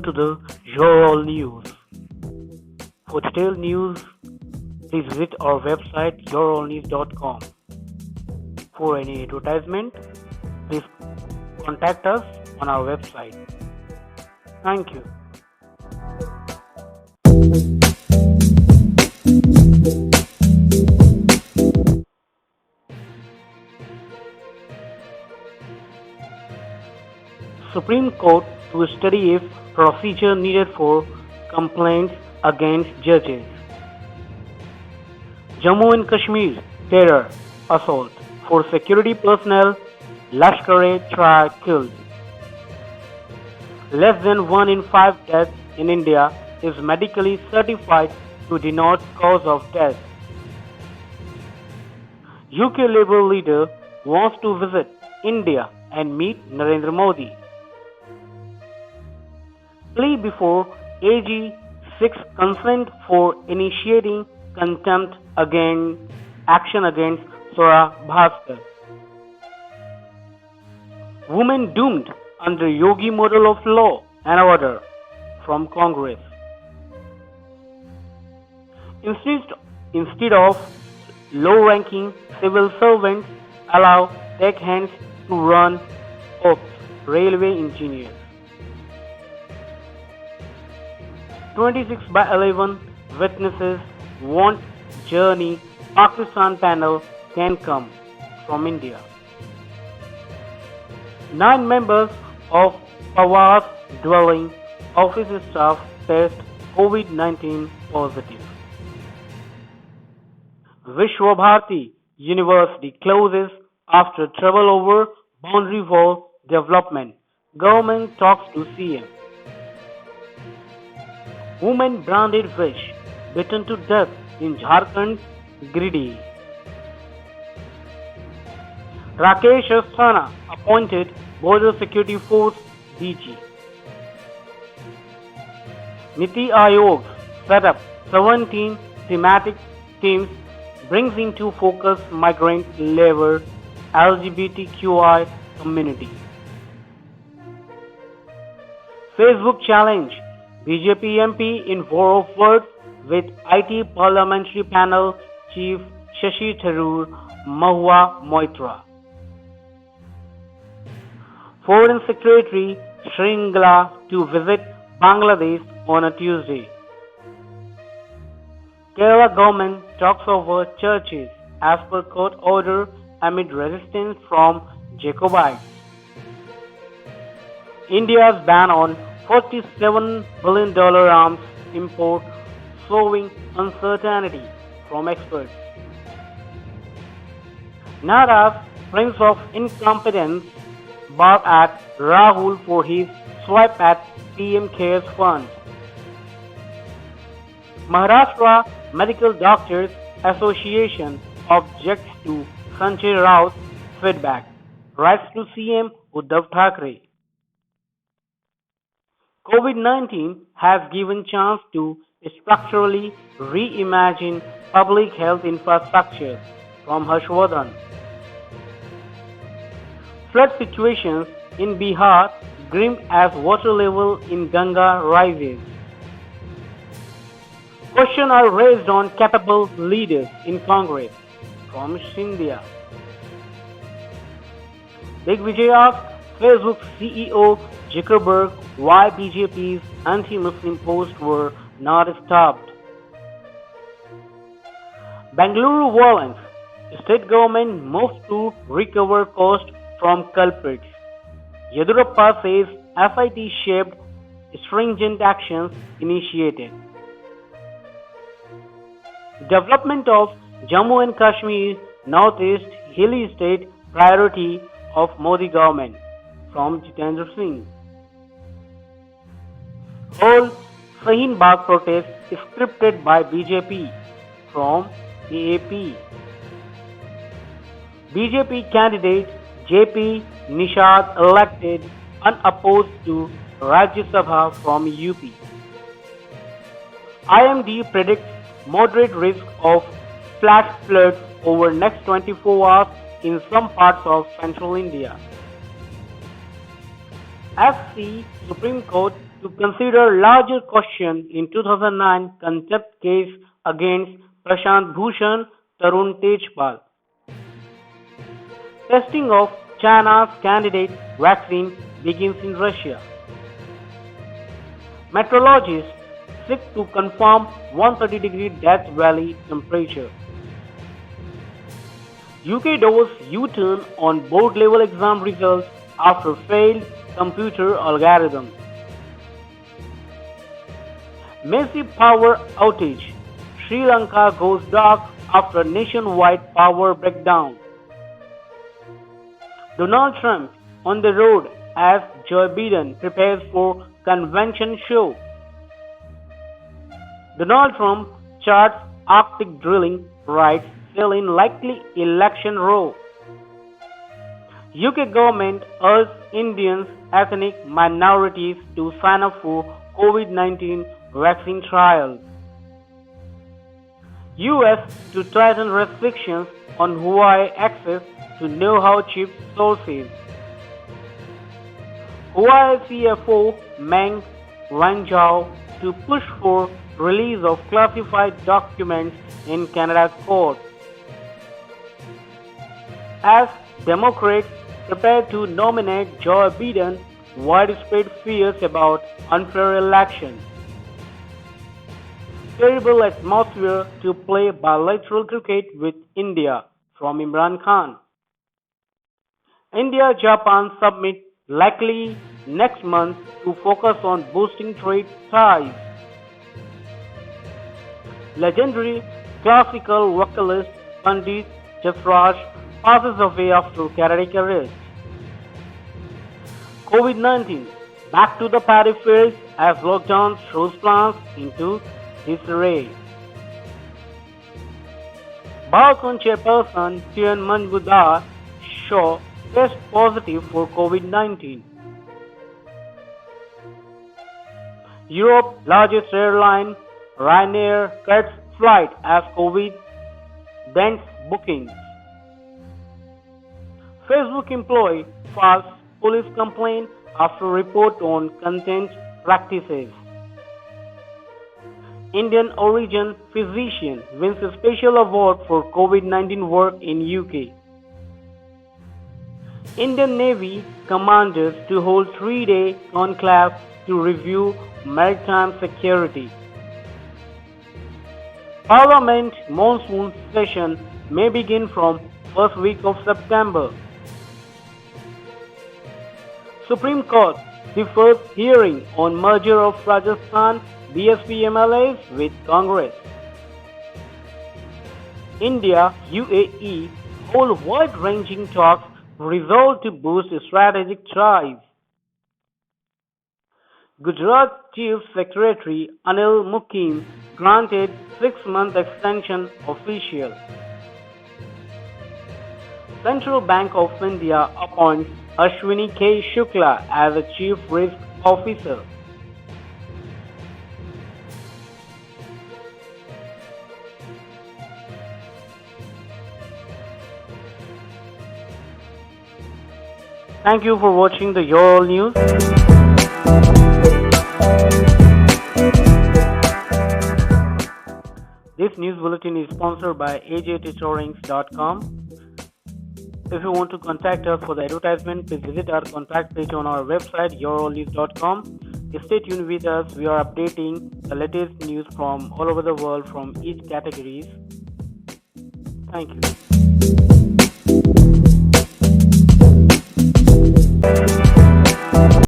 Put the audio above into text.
welcome to the Your All News. For detailed news, please visit our website yourallnews.com. For any advertisement, please contact us on our website. Thank you. Supreme Court to study if procedure needed for complaints against judges. Jammu and Kashmir terror assault. For security personnel, Lashkar-e-Taiba killed. Less than 1 in 5 deaths in India is medically certified to denote cause of death. UK Labour leader wants to visit India and meet Narendra Modi. Plea before AG 6 consent for initiating contempt action against Swara Bhaskar. Women doomed under Yogi model of law and order from Congress. Instead of low-ranking civil servants, allow tech hands to run ops, railway engineers. 26/11 witnesses want journey Pakistan panel can come from India. 9 members of Pawaz dwelling office staff test COVID-19 positive. Vishwabharati University closes after trouble over boundary wall development. Government talks to CM. Woman branded fish bitten to death in Jharkhand, Giridih. Rakesh Asthana appointed Border Security Force DG. Niti Aayog set up 17 thematic teams brings into focus migrant labor, LGBTQI community. Facebook challenge BJP MP in war of words with IT Parliamentary Panel Chief Shashi Tharoor Mahua Moitra. Foreign Secretary Shringla to visit Bangladesh on a Tuesday. Kerala government talks over churches as per court order amid resistance from Jacobites. India's ban on $47 billion arms import sowing uncertainty from experts. Nada's Prince of Incompetence barked at Rahul for his swipe at PM Cares Fund. Maharashtra Medical Doctors Association objects to Sanjay Raut's feedback, writes to CM Uddhav Thackeray. COVID-19 has given chance to structurally reimagine public health infrastructure from Harshvardhan. Flood situations in Bihar grim as water level in Ganga rises. Questions are raised on capable leaders in Congress from Scindia. Digvijay asks Facebook CEO Zuckerberg why BJP's anti-Muslim posts were not stopped. Bengaluru violence. State government moves to recover cost from culprits. Yedurappa says FIT shaped stringent actions initiated. Development of Jammu and Kashmir Northeast Hilly State priority of Modi government from Jitendra Singh. Whole Shaheen Bagh protest scripted by BJP from AAP. BJP candidate JP Nishad elected unopposed to Rajya Sabha from UP. IMD predicts moderate risk of flash floods over next 24 hours in some parts of central India. SC Supreme Court to consider larger question in 2009 contempt case against Prashant Bhushan Tarun Tejpal. Testing of China's candidate vaccine begins in Russia. Meteorologists seek to confirm 130-degree Death Valley temperature. UK does U-turn on board-level exam results after failed computer algorithm. Massive power outage. Sri Lanka goes dark after nationwide power breakdown. Donald Trump on the road as Joe Biden prepares for convention show. Donald Trump charts Arctic drilling rights sell in likely election row. UK government urges Indian ethnic minorities to sign up for COVID-19 vaccine trials. US to tighten restrictions on Huawei access to know-how chip sources. Huawei CFO Meng Wanzhou to push for release of classified documents in Canada's court. As Democrats prepare to nominate Joe Biden, widespread fears about unfair election. Terrible atmosphere to play bilateral cricket with India from Imran Khan. India-Japan summit likely next month to focus on boosting trade ties. Legendary classical vocalist Pandit Jasraj passes away after cardiac arrest. COVID-19 back to the paddy fields as lockdown throws plants into disarray. Balcon chairperson Kiran Majumdar Shaw test positive for COVID-19. Europe's largest airline Ryanair cuts flight as COVID dents bookings. Facebook employee files police complaint after report on content practices. Indian origin physician wins a special award for COVID-19 work in UK. Indian Navy commanders to hold 3-day conclave to review maritime security. Parliament monsoon session may begin from first week of September. Supreme Court defers hearing on merger of Rajasthan BSP MLAs with Congress. India UAE hold wide-ranging talks resolved to boost strategic ties. Gujarat Chief Secretary Anil Mukim granted 6-month extension official. Central Bank of India appoints Ashwini K. Shukla as a Chief Risk Officer. Thank you for watching the Your All News. This news bulletin is sponsored by ajtutorings.com. If you want to contact us for the advertisement, please visit our contact page on our website yourallnews.com. Stay tuned with us. We are updating the latest news from all over the world from each categories. Thank you.